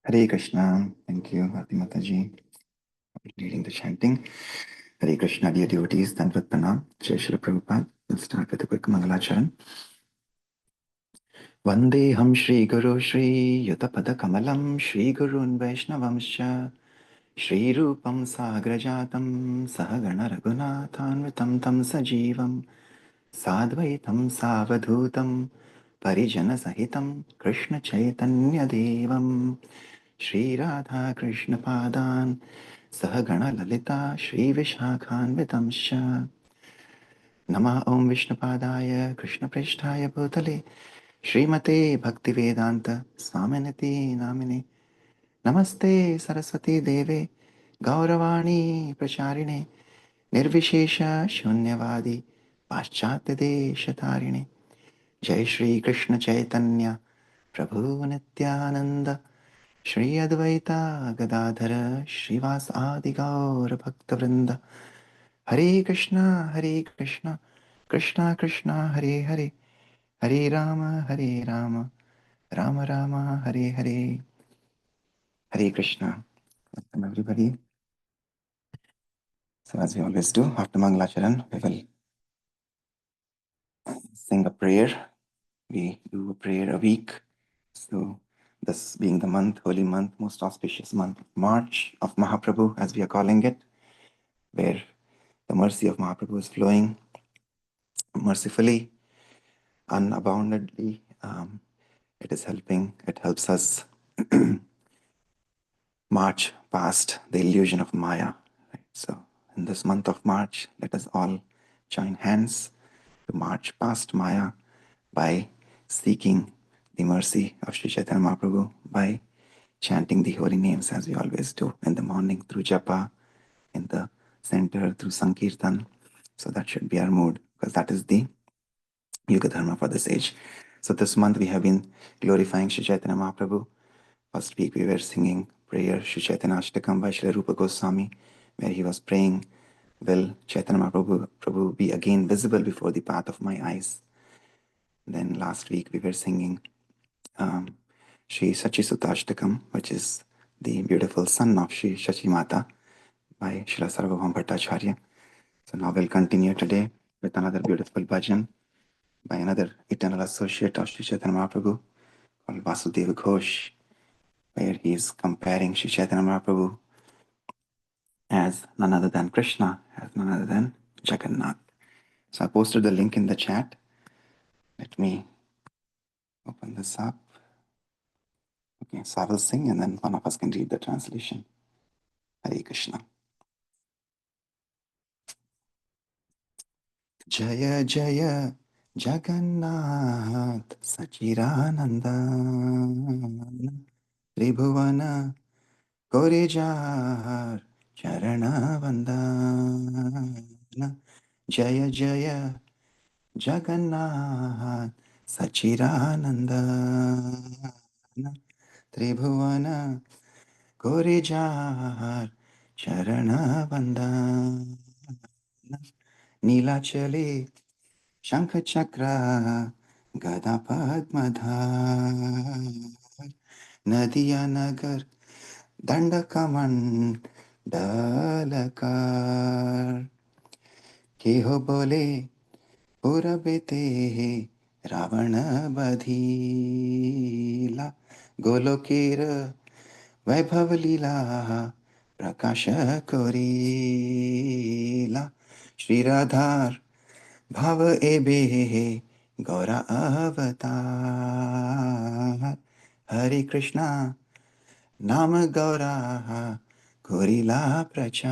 Hare Krishna. Thank you, Bharti Mataji, for leading the chanting. Hare Krishna, dear devotees, Dandavat Pranam, Jai Shri Prabhupada. We'll start with a quick Mangalacharan. Vandeham Shri Guru Shri Yutapada Kamalam Shri Gurun Vaishnavamscha Shri Rupam Sagrajatam Sahagana Raghunathanvitam Tam Sajivam Sadvaitam Savadhutam Parijana Sahitam Krishna Chaitanya Devam Shri Radha Krishna Padan Sahagana Lalita Shri Vishakhanvitamscha Nama Om Vishnupadaya Krishna Presthaya Bhutale Srimate Bhaktivedanta Swaminiti Namine Namaste Saraswati Deve Gauravani Pracharine Nirvishesha Shunyavadi Paschatya Deshatarine Jai Shri Krishna Chaitanya Prabhu Nityananda Shri Advaita Gadadhara Srivas Adi Gaura Bhaktavrinda Hare Krishna Hare Krishna Krishna Krishna Hare Hare Hare Rama Hare Rama Rama Rama Hare Hare Hare Krishna. Welcome everybody. So as we always do, after Mangalacharan, we will sing a prayer. We do a prayer a week. So this being the month, holy month, most auspicious month, March of Mahaprabhu, as we are calling it, where the mercy of Mahaprabhu is flowing mercifully, unaboundedly. It helps us march past the illusion of Maya. Right? So in this month of March, let us all join hands to march past Maya by seeking the mercy of Sri Chaitanya Mahaprabhu, by chanting the holy names as we always do in the morning through japa, in the center through Sankirtan. So that should be our mood, because that is the Yuga Dharma for this age. So this month we have been glorifying Sri Chaitanya Mahaprabhu. First week we were singing prayer Sri Chaitanya Ashtakam by Srila Rupa Goswami, where he was praying, will Chaitanya Mahaprabhu Prabhu be again visible before the path of my eyes? Then last week we were singing Sri Sachisuta Ashtakam, which is the beautiful son of Sri Shachimata by Srila Sarvabhauma Bhattacharya. So now we'll continue today with another beautiful bhajan by another eternal associate of Sri Chaitanya Mahaprabhu called Vasudeva Ghosh, where he is comparing Sri Chaitanya Mahaprabhu as none other than Krishna, as none other than Jagannath. So I posted the link in the chat. Let me open this up. Okay, so I will sing and then one of us can read the translation. Hare Krishna. Jaya Jaya Jagannath Sachirananda Tribhuvana Korijar Charana Vandana Jaya Jaya Jagannath Sachirananda Tribhuvana Korijar Charana Vandana Nilachale Shankha Chakra Gada Padmadhar Nadiya Nagar Dandakaman Dalakar Keho Bole Purabete Ravana Badhila Golokera Vaibhav Leela Prakasha Korila Shri Radhar Bhav Ebe Gaura Avatar Hare Krishna Nam Gaura Gorila Prachar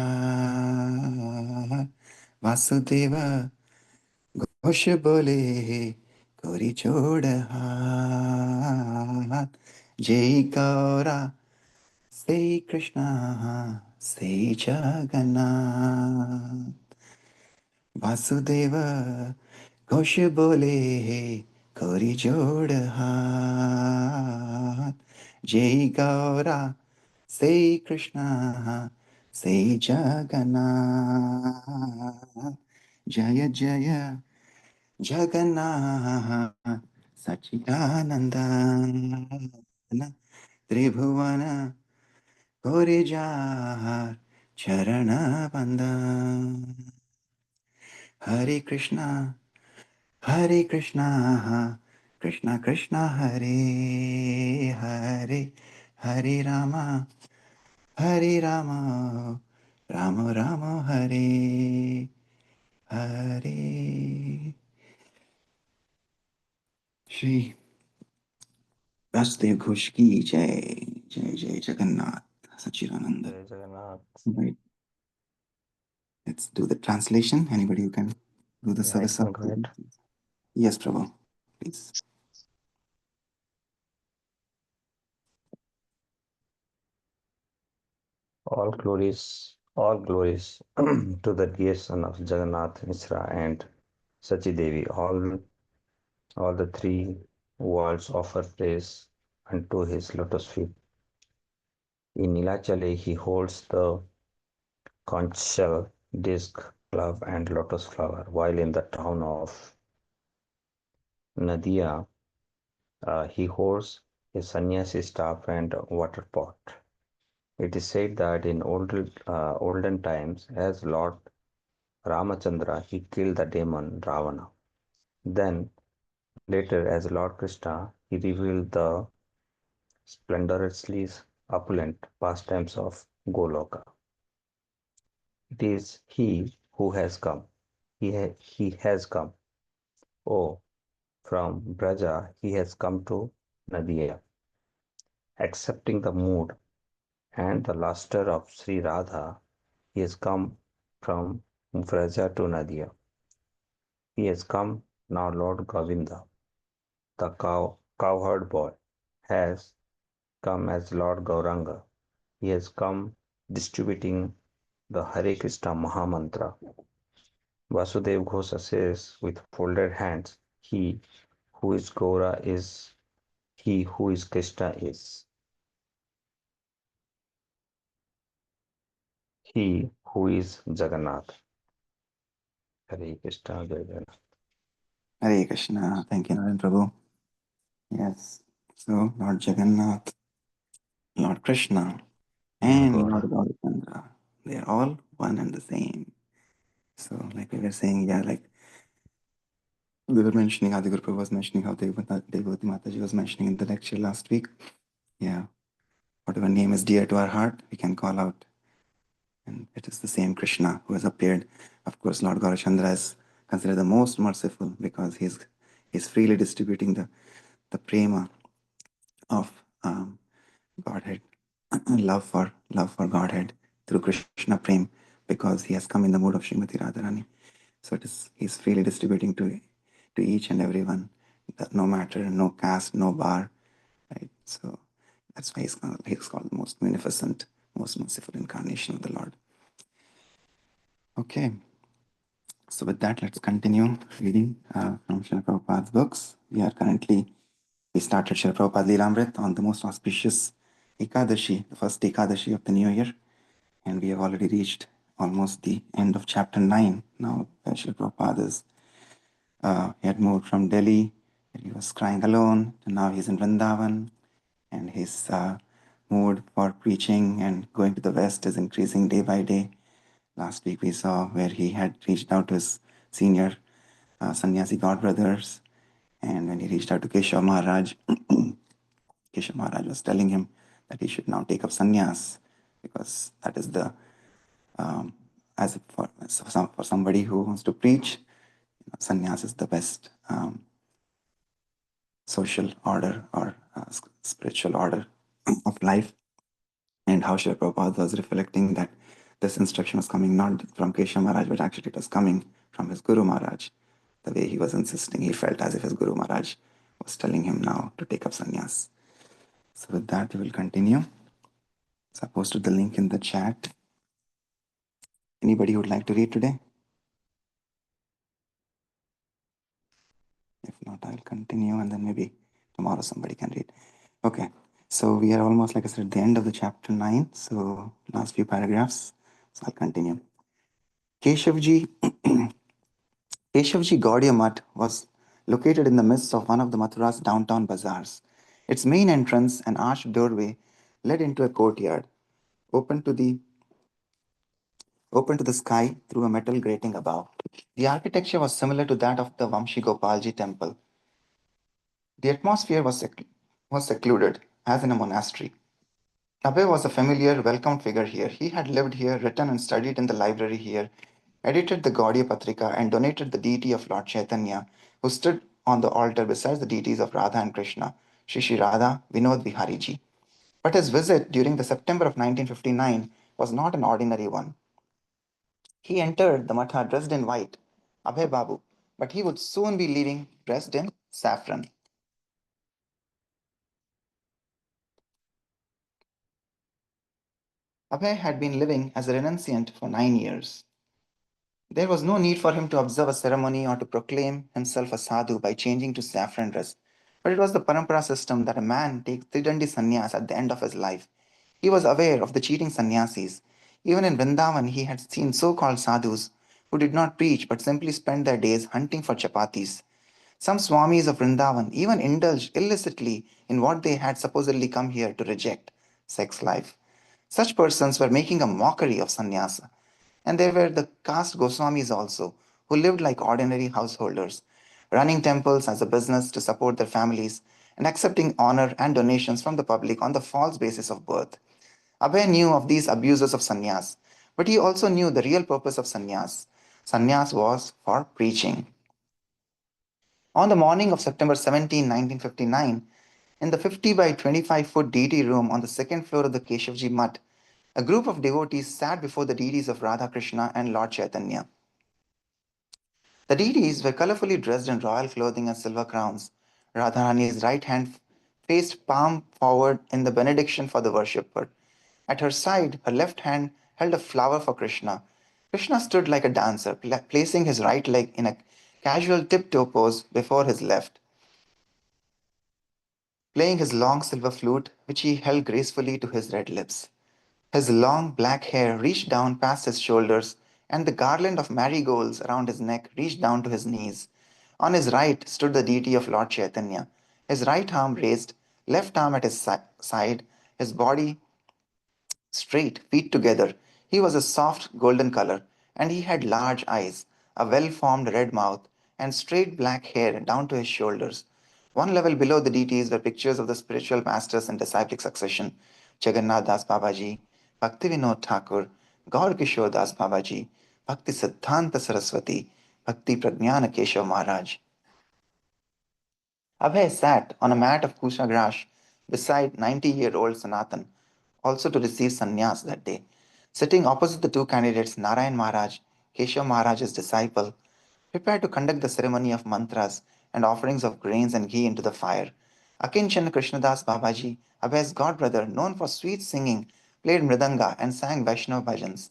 Vasudeva Ghosh Bole Gori Choda Hat Jai Gaura Say Krishna Say Jagannath Vasudeva Ghosh Bole Gori Choda Hat Jai Gaura Say Krishna, say Jagannath, Jaya Jaya Jagannath, Sachidananda, Tribhuvan Horijar Charana Banda Hare Krishna Hare Krishna Krishna Krishna Hare Hare Hare Rama Rama Rama Hare Hare Shri Vasudev Ghosh ki Jai Jai Jai Jagannath Sachidananda. Jai Jagannath. Right. Let's do the translation. Anybody who can do the Yeah, I service can of go ahead. Yes, Prabhu, please. All glories to the dear son of Jagannath Mishra and Sachi Devi. All the three worlds offer praise unto his lotus feet. In Nilachale, he holds the conch shell, disc, club, and lotus flower, while in the town of Nadia, he holds a sannyasi staff and water pot. It is said that in olden times, as Lord Ramachandra, he killed the demon Ravana. Then, later, as Lord Krishna, he revealed the splendorously opulent pastimes of Goloka. It is he who has come. He has come. Oh, from Braja, he has come to Nadia, accepting the mood and the luster of Sri Radha. He has come from Braja to Nadia. He has come now, Lord Govinda, the cowherd boy, has come as Lord Gauranga. He has come distributing the Hare Krishna Mahamantra. Vasudev Ghosa says with folded hands, He who is Gaura is He who is Krishna is. He who is Jagannath. Hare Krishna, Jai Jagannath. Hare Krishna. Thank you, Naren Prabhu. Yes. So, Lord Jagannath, Lord Krishna, Lord and Lord Gaura. Gaurachandra, they are all one and the same. So, like we were saying, yeah, like we were mentioning, Adi Guru Prabhu was mentioning how Devati Mataji was mentioning in the lecture last week. Yeah. Whatever name is dear to our heart, we can call out. And it is the same Krishna who has appeared. Of course, Lord Gaurachandra is considered the most merciful because he's freely distributing the prema of Godhead, love for Godhead through Krishna Prem, because he has come in the mood of Srimati Radharani. So he's freely distributing to each and everyone, no matter, no caste, no bar, right? So that's why he's called the most munificent, most merciful incarnation of the Lord. Okay. So with that, let's continue reading from Srila Prabhupada's books. We started Srila Prabhupada Lilamrit on the most auspicious Ekadashi, the first Ekadashi of the new year, and we have already reached almost the end of chapter 9. Now, Srila Prabhupada he had moved from Delhi, where he was crying alone, and now he's in Vrindavan, and his mood for preaching and going to the West is increasing day by day. Last week we saw where he had reached out to his senior sannyasi godbrothers, and when he reached out to Keshav Maharaj, Keshav Maharaj was telling him that he should now take up sannyas, because that is the for somebody who wants to preach, sannyas is the best social order or spiritual order of life. And how Srila Prabhupada was reflecting that this instruction was coming not from Keshav Maharaj, but actually it was coming from his Guru Maharaj. The way he was insisting, he felt as if his Guru Maharaj was telling him now to take up sannyas. So with that, we will continue. So I posted the link in the chat. Anybody who would like to read today? If not, I'll continue, and then maybe tomorrow somebody can read. Okay, so we are almost, like I said, at the end of the chapter 9. So last few paragraphs. So I'll continue. Keshavji Gaudiya Math was located in the midst of one of the Mathura's downtown bazaars. Its main entrance, an arched doorway, led into a courtyard, open to the open to the sky through a metal grating above. The architecture was similar to that of the Vamshi Gopalji temple. The atmosphere was secluded, as in a monastery. Abhay was a familiar, welcomed figure here. He had lived here, written and studied in the library here, edited the Gaudiya Patrika, and donated the deity of Lord Chaitanya, who stood on the altar beside the deities of Radha and Krishna, Shri Shri Radha Vinod Vihari Ji. But his visit during the September of 1959 was not an ordinary one. He entered the matha dressed in white, Abhay Babu, but he would soon be leaving dressed in saffron. Abhay had been living as a renunciant for 9 years. There was no need for him to observe a ceremony or to proclaim himself a sadhu by changing to saffron dress. But it was the parampara system that a man takes Tridandi sannyas at the end of his life. He was aware of the cheating sannyasis. Even in Vrindavan, he had seen so called sadhus who did not preach but simply spent their days hunting for chapatis. Some swamis of Vrindavan even indulged illicitly in what they had supposedly come here to reject sex life. Such persons were making a mockery of sannyasa. And there were the caste Goswamis also, who lived like ordinary householders, running temples as a business to support their families and accepting honor and donations from the public on the false basis of birth. Abhay knew of these abuses of sannyas, but he also knew the real purpose of sannyas. Sannyas was for preaching. On the morning of September 17, 1959, in the 50 by 25-foot deity room on the second floor of the Keshavji Mutt, a group of devotees sat before the deities of Radha Krishna and Lord Chaitanya. The deities were colorfully dressed in royal clothing and silver crowns. Radharani's right hand faced palm forward in the benediction for the worshipper. At her side, her left hand held a flower for Krishna. Krishna stood like a dancer, placing his right leg in a casual tiptoe pose before his left, playing his long silver flute, which he held gracefully to his red lips. His long black hair reached down past his shoulders, and the garland of marigolds around his neck reached down to his knees. On his right stood the deity of Lord Chaitanya, his right arm raised, left arm at his side, his body straight, feet together. He was a soft golden color, and he had large eyes, a well formed red mouth, and straight black hair down to his shoulders. One level below the deities were pictures of the spiritual masters in disciplic succession: Jagannath Das Babaji, Bhakti Vinod Thakur, Gaur Kishore Das Babaji, Bhakti Siddhanta Saraswati, Bhakti Pragnana Keshav Maharaj. Abhay sat on a mat of kusha grass beside 90-year-old Sanatan, also to receive sannyas that day. Sitting opposite the two candidates, Narayan Maharaj, Keshav Maharaj's disciple, prepared to conduct the ceremony of mantras and offerings of grains and ghee into the fire. Akinchan Krishnadas Babaji, Abhay's godbrother, known for sweet singing, played mridanga and sang Vaishnav bhajans.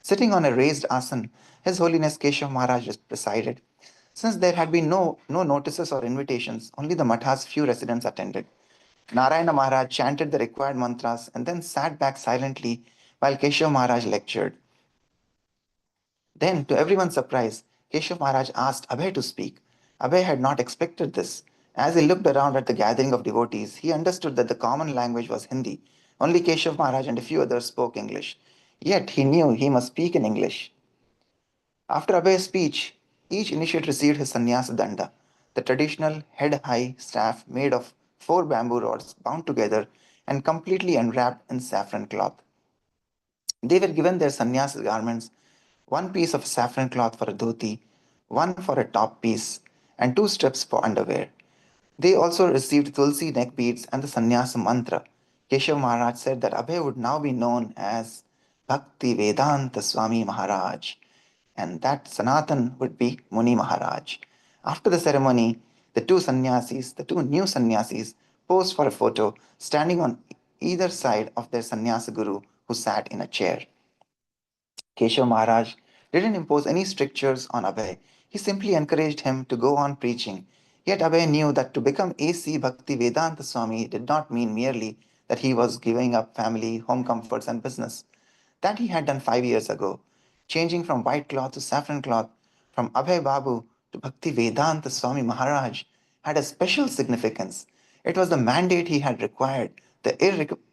Sitting on a raised asan, His Holiness Keshav Maharaj presided. Since there had been no notices or invitations, only the matha's few residents attended. Narayana Maharaj chanted the required mantras and then sat back silently while Keshav Maharaj lectured. Then, to everyone's surprise, Keshav Maharaj asked Abhay to speak. Abhay had not expected this. As he looked around at the gathering of devotees, he understood that the common language was Hindi. Only Keshav Maharaj and a few others spoke English. Yet he knew he must speak in English. After Abhay's speech, each initiate received his sannyasa danda, the traditional head-high staff made of 4 bamboo rods bound together and completely enwrapped in saffron cloth. They were given their sannyasa garments, one piece of saffron cloth for a dhoti, one for a top piece, and 2 strips for underwear. They also received tulsi neck beads and the sannyasa mantra. Keshav Maharaj said that Abhay would now be known as Bhakti Vedanta Swami Maharaj, and that Sanatan would be Muni Maharaj. After the ceremony, the two new sannyasis, posed for a photo, standing on either side of their sannyasa guru who sat in a chair. Keshav Maharaj didn't impose any strictures on Abhay. He simply encouraged him to go on preaching. Yet Abhay knew that to become A.C. Bhakti Vedanta Swami did not mean merely that he was giving up family, home comforts, and business. That he had done 5 years ago, changing from white cloth to saffron cloth, from Abhay Babu to Bhakti Vedanta Swami Maharaj, had a special significance. It was the mandate he had required, the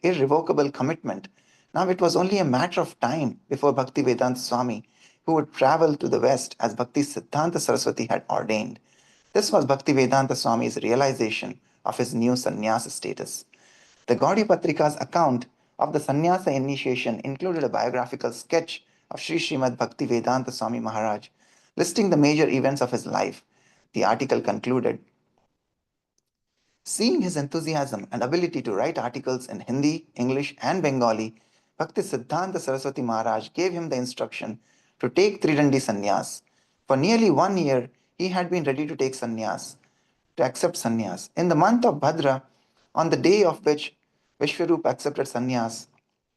irrevocable commitment. Now it was only a matter of time before Bhaktivedanta Swami, who would travel to the West as Bhakti Siddhanta Saraswati had ordained. This was Bhaktivedanta Swami's realization of his new sannyasa status. The Gaudiya Patrika's account of the sannyasa initiation included a biographical sketch of Sri Srimad Bhaktivedanta Swami Maharaj, listing the major events of his life. The article concluded, seeing his enthusiasm and ability to write articles in Hindi, English, and Bengali, Bhakti Siddhanta Saraswati Maharaj gave him the instruction to take Tridandi sannyas. For nearly 1 year, he had been ready to take sannyas, to accept sannyas. In the month of Bhadra, on the day of which Vishwarup accepted sannyas,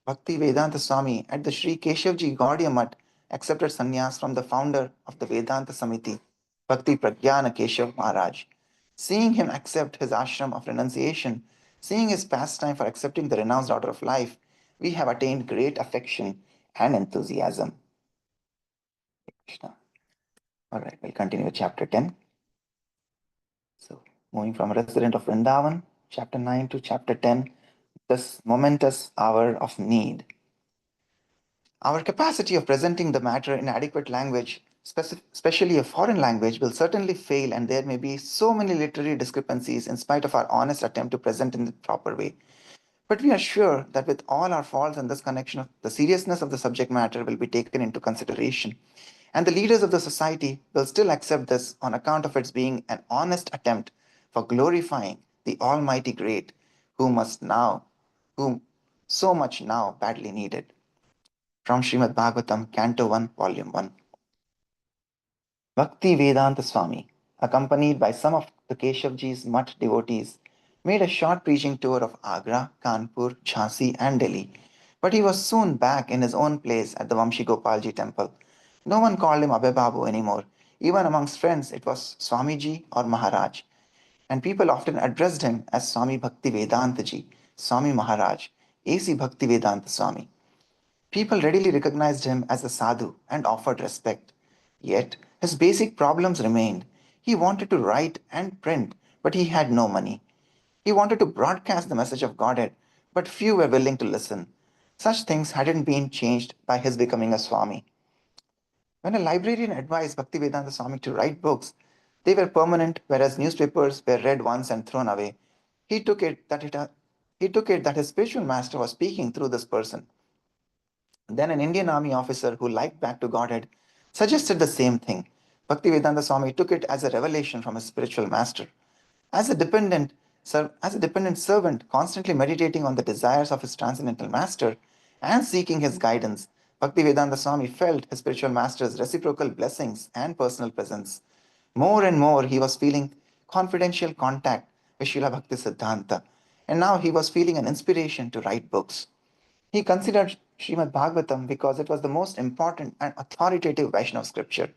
Bhakti Vedanta Swami at the Sri Keshavji Gaudiya Math accepted sannyas from the founder of the Vedanta Samiti, Bhakti Pragyana Keshav Maharaj. Seeing him accept his ashram of renunciation, seeing his pastime for accepting the renounced order of life, we have attained great affection and enthusiasm. Krishna. All right, we'll continue with chapter 10. So, moving from resident of Vrindavan, chapter 9 to chapter 10, this momentous hour of need. Our capacity of presenting the matter in adequate language, especially a foreign language, will certainly fail, and there may be so many literary discrepancies in spite of our honest attempt to present in the proper way. But we are sure that with all our faults in this connection, the seriousness of the subject matter will be taken into consideration, and the leaders of the society will still accept this on account of its being an honest attempt for glorifying the Almighty Great, whom so much now badly needed. From Srimad Bhagavatam, Canto 1, Volume 1. Bhakti Vedanta Swami, accompanied by some of the Keshavji's Math devotees, made a short preaching tour of Agra, Kanpur, Jhansi, and Delhi, but he was soon back in his own place at the Vamshi Gopalji temple. No one called him Abhay Babu anymore. Even amongst friends, it was Swamiji or Maharaj, and people often addressed him as Swami Bhakti Vedantaji, Swami Maharaj, A.C. Bhakti Vedanta Swami. People readily recognized him as a sadhu and offered respect. Yet, his basic problems remained. He wanted to write and print, but he had no money. He wanted to broadcast the message of Godhead, but few were willing to listen. Such things hadn't been changed by his becoming a Swami. When a librarian advised Bhaktivedanta Swami to write books, they were permanent, whereas newspapers were read once and thrown away. He took it that his spiritual master was speaking through this person. Then an Indian army officer who liked back to Godhead suggested the same thing. Bhaktivedanta Swami took it as a revelation from his spiritual master. As a dependent servant constantly meditating on the desires of his transcendental master and seeking his guidance, Bhaktivedanta Swami felt his spiritual master's reciprocal blessings and personal presence. More and more he was feeling confidential contact with Srila Bhakti Siddhanta, and now he was feeling an inspiration to write books. He considered Srimad Bhagavatam because it was the most important and authoritative Vaishnava scripture.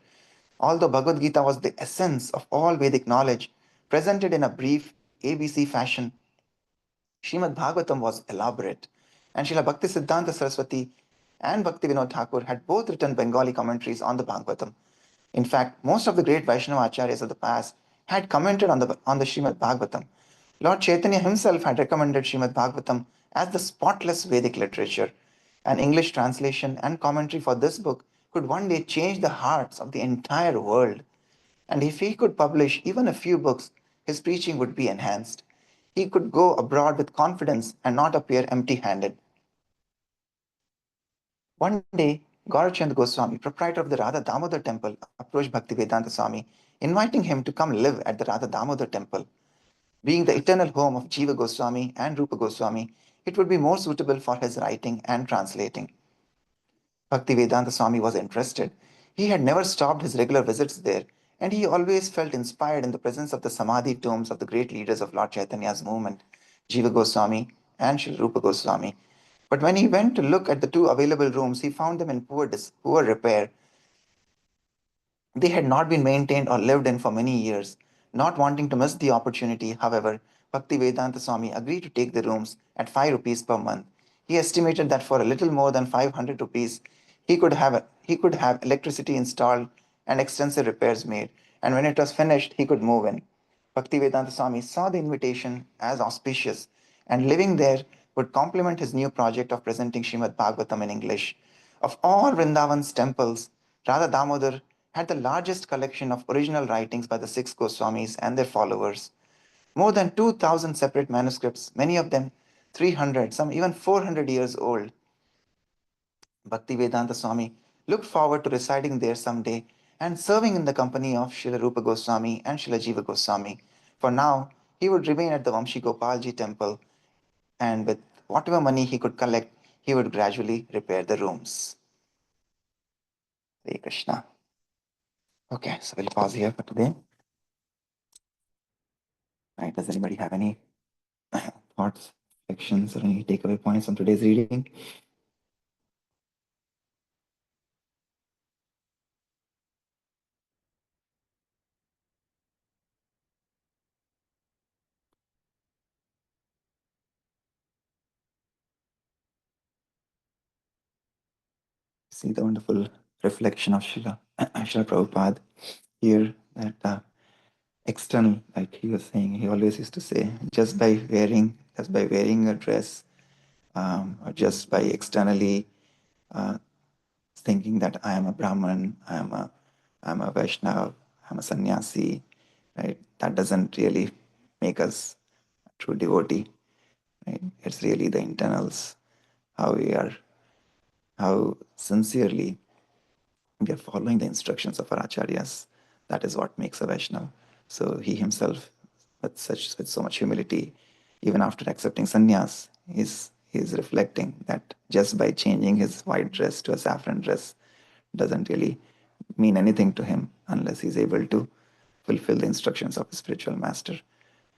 Although Bhagavad Gita was the essence of all Vedic knowledge, presented in a brief ABC fashion, Srimad Bhagavatam was elaborate, and Srila Bhakti Siddhanta Saraswati and Bhakti Vinod Thakur had both written Bengali commentaries on the Bhagavatam. In fact, most of the great Vaishnava acharyas of the past had commented on the Srimad Bhagavatam. Lord Chaitanya himself had recommended Srimad Bhagavatam as the spotless Vedic literature. An English translation and commentary for this book could one day change the hearts of the entire world. And if he could publish even a few books, his preaching would be enhanced. He could go abroad with confidence and not appear empty handed. One day, Gaurachand Goswami, proprietor of the Radha Damodar temple, approached Bhaktivedanta Swami, inviting him to come live at the Radha Damodar temple. Being the eternal home of Jiva Goswami and Rupa Goswami, it would be more suitable for his writing and translating. Bhaktivedanta Swami was interested. He had never stopped his regular visits there, and he always felt inspired in the presence of the Samadhi tombs of the great leaders of Lord Chaitanya's movement, Jiva Goswami and Sri Rupa Goswami. But when he went to look at the two available rooms, he found them in poor repair. They had not been maintained or lived in for many years. Not wanting to miss the opportunity, however, Bhaktivedanta Swami agreed to take the rooms at 5 rupees per month. He estimated that for a little more than 500 rupees, he could have electricity installed and extensive repairs made, and when it was finished, he could move in. Bhaktivedanta Swami saw the invitation as auspicious, and living there would complement his new project of presenting Srimad Bhagavatam in English. Of all Vrindavan's temples, Radha Damodar had the largest collection of original writings by the six Goswamis and their followers. More than 2,000 separate manuscripts, many of them 300, some even 400 years old. Bhaktivedanta Swami looked forward to residing there someday and serving in the company of Srila Rupa Goswami and Srila Jiva Goswami. For now, he would remain at the Vamshi Gopalji temple, and with whatever money he could collect, he would gradually repair the rooms. Hare Krishna. Okay, so we'll pause here for today. Right, does anybody have any thoughts, reflections, or any takeaway points from today's reading? See the wonderful reflection of Srila Prabhupada here, that external, like he was saying, he always used to say, just by wearing a dress, or just by externally thinking that I am a Brahman, I'm a Vaishnav, I'm a sannyasi, right? That doesn't really make us a true devotee, right? It's really the internals, how sincerely we are following the instructions of our acharyas. That is what makes a Vaishnava. So he himself, with so much humility, even after accepting sannyas, is reflecting that just by changing his white dress to a saffron dress doesn't really mean anything to him unless he's able to fulfill the instructions of his spiritual master.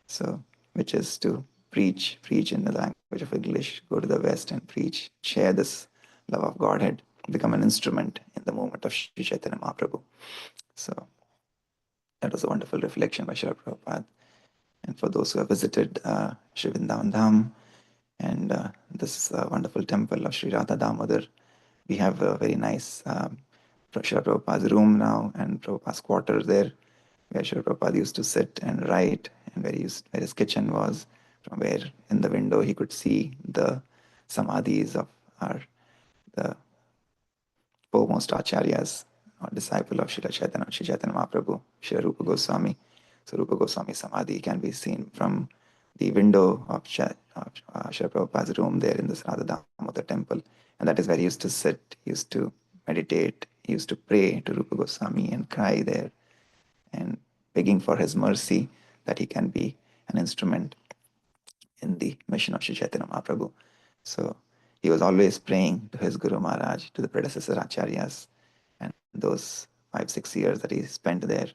So, which is to preach in the language of English, go to the West and preach, share this love of Godhead, become an instrument in the movement of Sri Chaitanya Mahaprabhu. So, that was a wonderful reflection by Srila Prabhupada. And for those who have visited Sri Vrindavan Dham and this wonderful temple of Sri Radha Damodar, we have a very nice Srila Prabhupada's room now and Prabhupada's quarters there, where Srila Prabhupada used to sit and write, and where his kitchen was, from where in the window he could see the samadhis of the foremost acharyas, or disciple of Srila Chaitanya Mahaprabhu, Srila Rupa Goswami. So Rupa Goswami Samadhi can be seen from the window of Srila Prabhupada's room there in the Radha Damodar temple. And that is where he used to sit, he used to meditate, he used to pray to Rupa Goswami and cry there and begging for his mercy that he can be an instrument in the mission of Sri Chaitanya Mahaprabhu. So he was always praying to his Guru Maharaj, to the predecessor acharyas, and those 5-6 years that he spent there,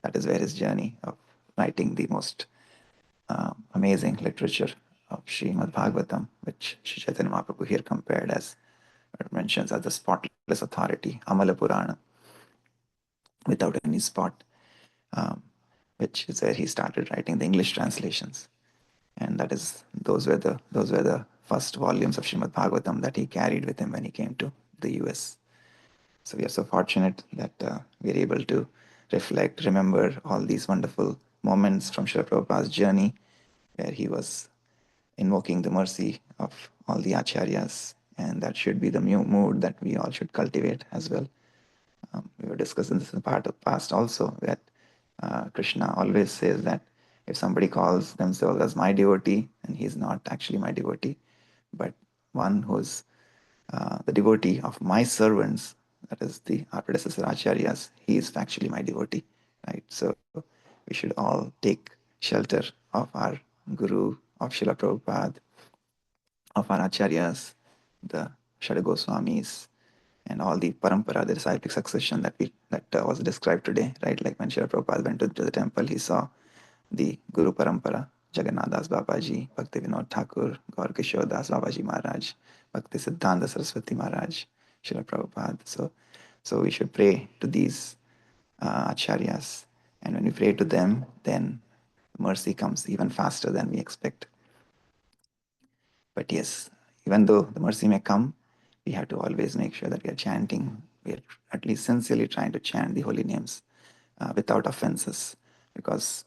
that is where his journey of writing the most amazing literature of Srimad Bhagavatam, which Sri Chaitanya Mahaprabhu here compared as, or mentions as the spotless authority, Amala Purana, without any spot, which is where he started writing the English translations. And that is those were the first volumes of Srimad Bhagavatam that he carried with him when he came to the US. So we are so fortunate that we are able to reflect, remember all these wonderful moments from Srila Prabhupada's journey, where he was invoking the mercy of all the acharyas, and that should be the mood that we all should cultivate as well. We were discussing this in the part of past also, that Krishna always says that if somebody calls themselves as my devotee, and he's not actually my devotee, but one who's the devotee of my servants, that is our predecessor acharyas, he is actually my devotee, right? So we should all take shelter of our Guru, of Srila Prabhupada, of our acharyas, the Shada Goswamis, and all the parampara, the disciplic succession that was described today, right? Like when Srila Prabhupada went to the temple, he saw the Guru Parampara, Jagannath Das Babaji, Bhakti Vinod Thakur, Gaur Kishore Das Babaji Maharaj, Bhakti Siddhanta Saraswati Maharaj, Srila Prabhupada. So we should pray to these acharyas, and when we pray to them, then mercy comes even faster than we expect. But yes, even though the mercy may come, we have to always make sure that we are chanting, we are at least sincerely trying to chant the holy names without offenses, because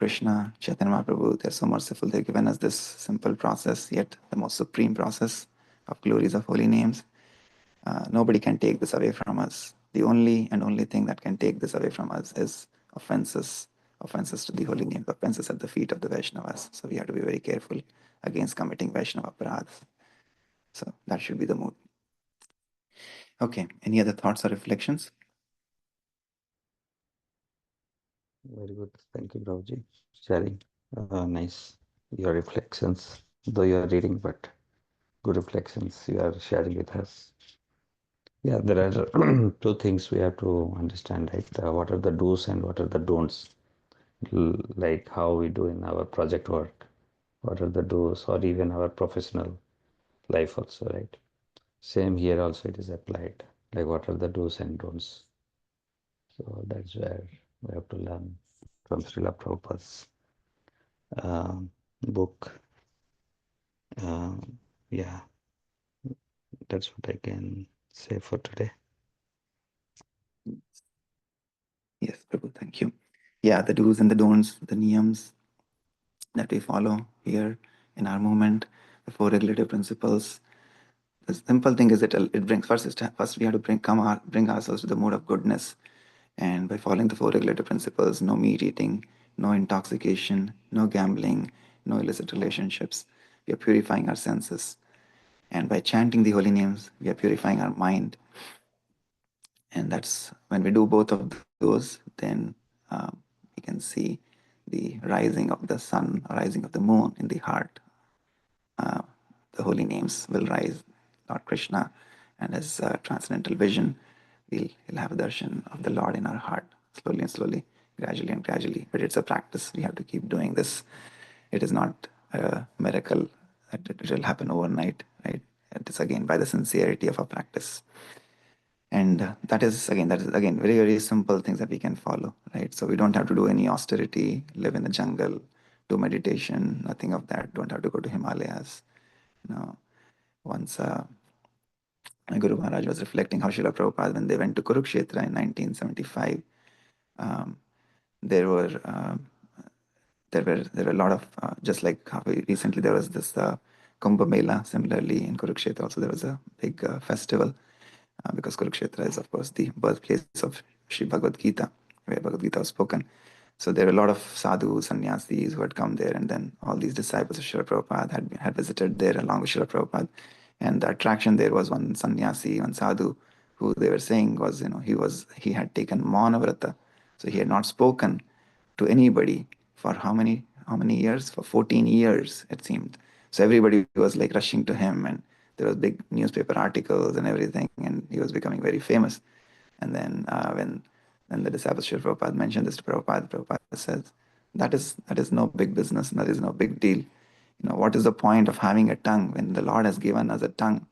Krishna, Chaitanya Mahaprabhu, they're so merciful. They've given us this simple process, yet the most supreme process of glories of holy names. Nobody can take this away from us. The only thing that can take this away from us is offenses to the holy names, offenses at the feet of the Vaishnavas. So we have to be very careful against committing Vaishnava aparadhas. So that should be the mood. Okay, any other thoughts or reflections? Very good. Thank you, Prabhuji. Sharing. Nice. Your reflections, though you are reading, but good reflections you are sharing with us. Yeah, there are two things we have to understand, right? What are the do's and what are the don'ts? Like how we do in our project work. What are the do's, or even our professional life also, right? Same here also it is applied. Like what are the do's and don'ts? So that's where we have to learn from Srila Prabhupada's book. Yeah, that's what I can say for today. Yes, Prabhu, thank you. Yeah, the do's and the don'ts, the niyams that we follow here in our movement, the four regulative principles. The simple thing is that it brings first we have to bring ourselves to the mode of goodness, and by following the four regulative principles, no meat eating, no intoxication, no gambling, no illicit relationships, we are purifying our senses, and by chanting the holy names, we are purifying our mind. And that's when we do both of those, then we can see the rising of the sun, rising of the moon in the heart. The holy names will rise, Lord Krishna, and as transcendental vision, we'll have a darshan of the Lord in our heart, slowly and slowly, gradually and gradually. But it's a practice. We have to keep doing this. It is not a miracle that it will happen overnight, right? It is again by the sincerity of our practice. And that is again very, very simple things that we can follow, right? So we don't have to do any austerity, live in the jungle, do meditation, nothing of that. Don't have to go to Himalayas. Once Guru Maharaj was reflecting how Srila Prabhupada, when they went to Kurukshetra in 1975, um, there were there were a lot of just like how recently there was this Kumbh Mela. Similarly, in Kurukshetra also there was a big festival, because Kurukshetra is of course the birthplace of Sri Bhagavad Gita, where Bhagavad Gita was spoken. So there were a lot of sadhus, sannyasis who had come there, and then all these disciples of Srila Prabhupada had visited there along with Srila Prabhupada. And the attraction there was one sannyasi, one sadhu, who they were saying was, he had taken Mauna so he had not spoken to anybody for how many years? For 14 years, it seemed. So everybody was like rushing to him, and there was big newspaper articles and everything, and he was becoming very famous. And then when the disciples of Prabhupada mentioned this to Prabhupada, Prabhupada says, that is no big business, that is no big deal. What is the point of having a tongue when the Lord has given us a tongue?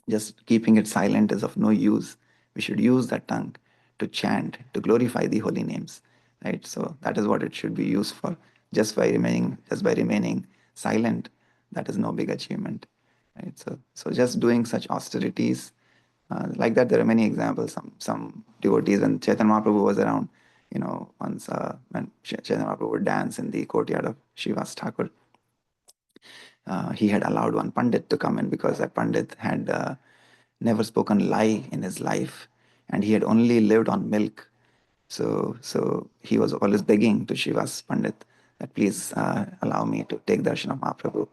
Just keeping it silent is of no use. We should use that tongue to chant, to glorify the holy names, right? So that is what it should be used for. Just by remaining silent, that is no big achievement, right? So just doing such austerities, like that, there are many examples. Some devotees, when Chaitanya Mahaprabhu was around, once when Chaitanya Mahaprabhu would dance in the courtyard of Srivas Thakur, he had allowed one Pandit to come in because that Pandit had never spoken lie in his life, and he had only lived on milk. So he was always begging to Shivas Pandit that please allow me to take darshan of Mahaprabhu.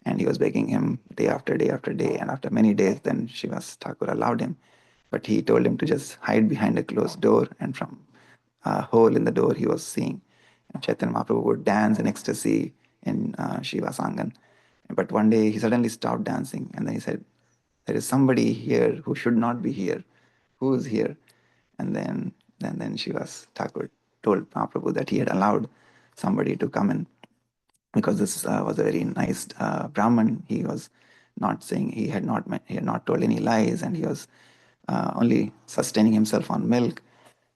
And he was begging him day after day after day. And after many days, then Shivas Thakur allowed him. But he told him to just hide behind a closed door. And from a hole in the door, he was seeing Chaitanya Mahaprabhu would dance in ecstasy in Shivas Angan. But one day he suddenly stopped dancing. And then he said, there is somebody here who should not be here. Who is here? And then Shivas Thakur told Mahaprabhu that he had allowed somebody to come in because this was a very nice Brahman. He was not saying he had not told any lies, and he was only sustaining himself on milk.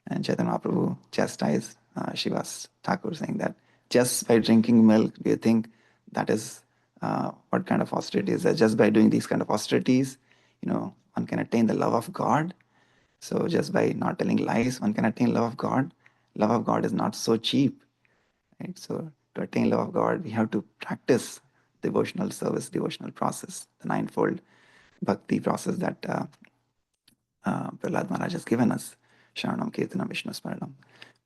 And Chaitanya Mahaprabhu chastised Shivas Thakur, saying that just by drinking milk, do you think that is what kind of austerity is that? Just by doing these kind of austerities, one can attain the love of God. So just by not telling lies, one can attain love of God. Love of God is not so cheap. right? So to attain love of God, we have to practice devotional service, devotional process, the ninefold bhakti process that Prahlad Maharaj has given us. Sharanam, Kirtanam, Vishnu Smaranam,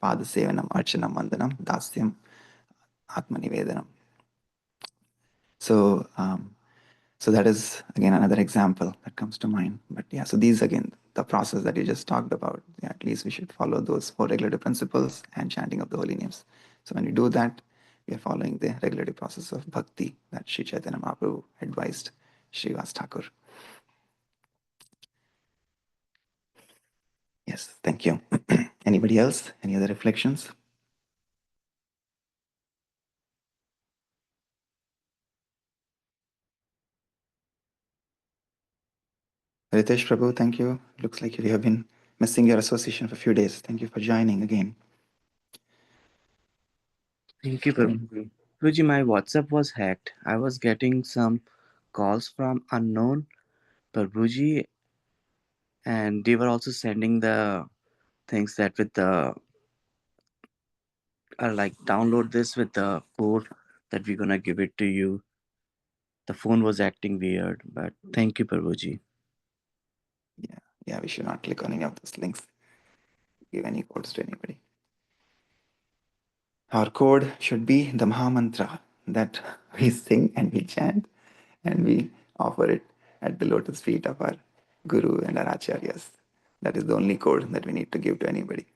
Pada Sevanam, Archanam, Vandanam, Dasyam, Atmanivedanam. So, so that is again another example that comes to mind. But yeah, so these again, the process that you just talked about, yeah, at least we should follow those 4 regulative principles and chanting of the holy names. So when we do that, we are following the regulative process of bhakti that Sri Chaitanya Mahaprabhu advised Srivas Thakur. Yes, thank you. Anybody else? Any other reflections? Ritesh Prabhu, thank you. Looks like you have been missing your association for a few days. Thank you for joining again. Thank you, Prabhuji. Prabhuji, my WhatsApp was hacked. I was getting some calls from unknown Prabhuji, and they were also sending the things that with the like download this with the code that we're gonna give it to you. The phone was acting weird, but thank you, Prabhuji. Yeah, we should not click on any of those links, give any codes to anybody. Our code should be the Maha Mantra that we sing and we chant and we offer it at the lotus feet of our Guru and our Acharyas. That is the only code that we need to give to anybody.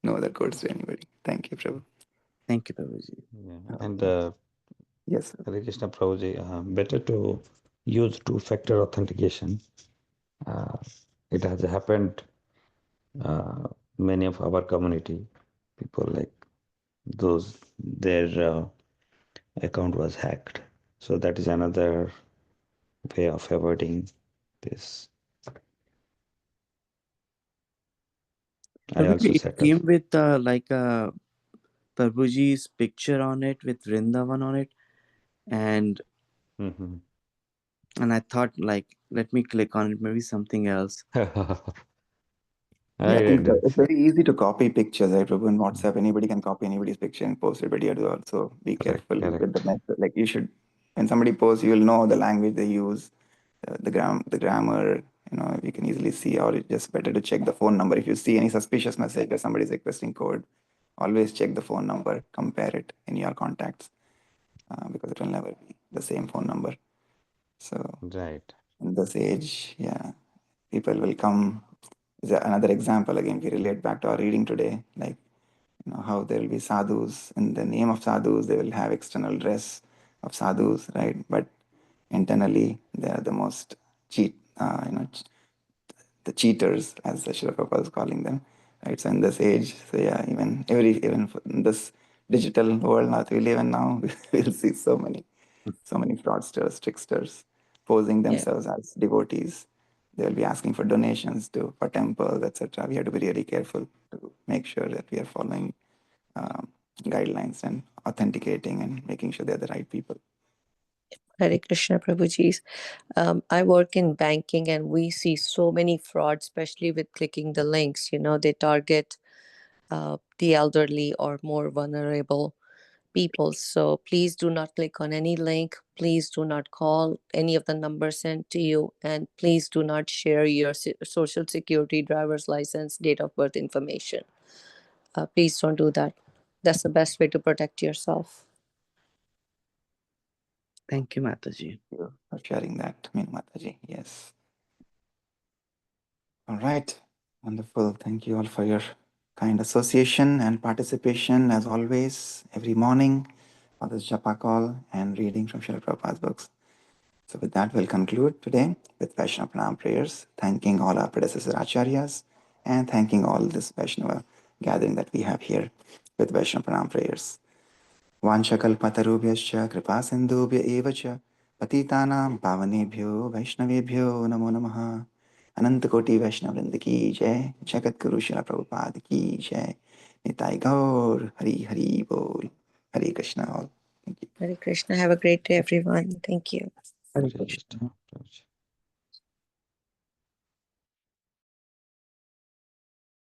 No other codes to anybody. Thank you, Prabhu. Thank you, Prabhuji. Yeah. And Yes. Hare Krishna Prabhuji, better to use two-factor authentication. It has happened many of our community people like those their account was hacked. So that is another way of avoiding this. I also Prabhuji, it set up. came with like Prabhuji's picture on it with Vrindavan on it, and Mm-hmm. and I thought like let me click on it, maybe something else. Yeah, I think did. it's very easy to copy pictures, right, Prabhu? In WhatsApp, anybody can copy anybody's picture and post it, but you have to also be Correct, careful with correct. the method. Like you should, when somebody posts, you will know the language they use, the grammar. You know, you can easily see. Or it's just better to check the phone number. If you see any suspicious message or somebody's requesting code, always check the phone number, compare it in your contacts, because it will never be the same phone number. So Right. in this age, yeah, people will come. Is another example again. We relate back to our reading today, like how there will be sadhus in the name of sadhus. They will have external dress of sadhus, right? But internally, they are the most the cheaters, as Srila Prabhupada is calling them, right? So in this age, so yeah, even in this digital world that we live in now, we'll see so many fraudsters, tricksters posing Yeah. themselves as devotees. They will be asking for donations for temples, etc. We have to be really careful to make sure that we are following guidelines and authenticating and making sure they're the right people. Hare Krishna Prabhuji. I work in banking and we see so many frauds, especially with clicking the links. They target the elderly or more vulnerable people. So please do not click on any link. Please do not call any of the numbers sent to you. And please do not share your social security, driver's license, date of birth information. Please don't do that. That's the best way to protect yourself. Thank you, Mataji. Thank you for sharing that, Meenu Mataji. Yes. All right. Wonderful. Thank you all for your kind association and participation as always every morning for this japa call and reading from Srila Prabhupada's books. So with that, we'll conclude today with Vaishnava Pranam prayers, thanking all our predecessor acharyas and thanking all this Vaishnava gathering that we have here with Vaishnava Pranam prayers. वाञ्छकल्पतरुभ्यश्च कृपा सिन्धुभ्य एव च पतितानां पावनेभ्यो वैष्णवेभ्यो नमो नमः अनंत कोटि वैष्णव वृंद की जय जगत गुरु श्रील प्रभुपाद की जय निताई गौर हरि हरि बोल हरे Krishna all. Thank you. Hare Krishna. Have a great day, everyone. Thank you. Hare Hare Krishna. Krishna Prabhuji.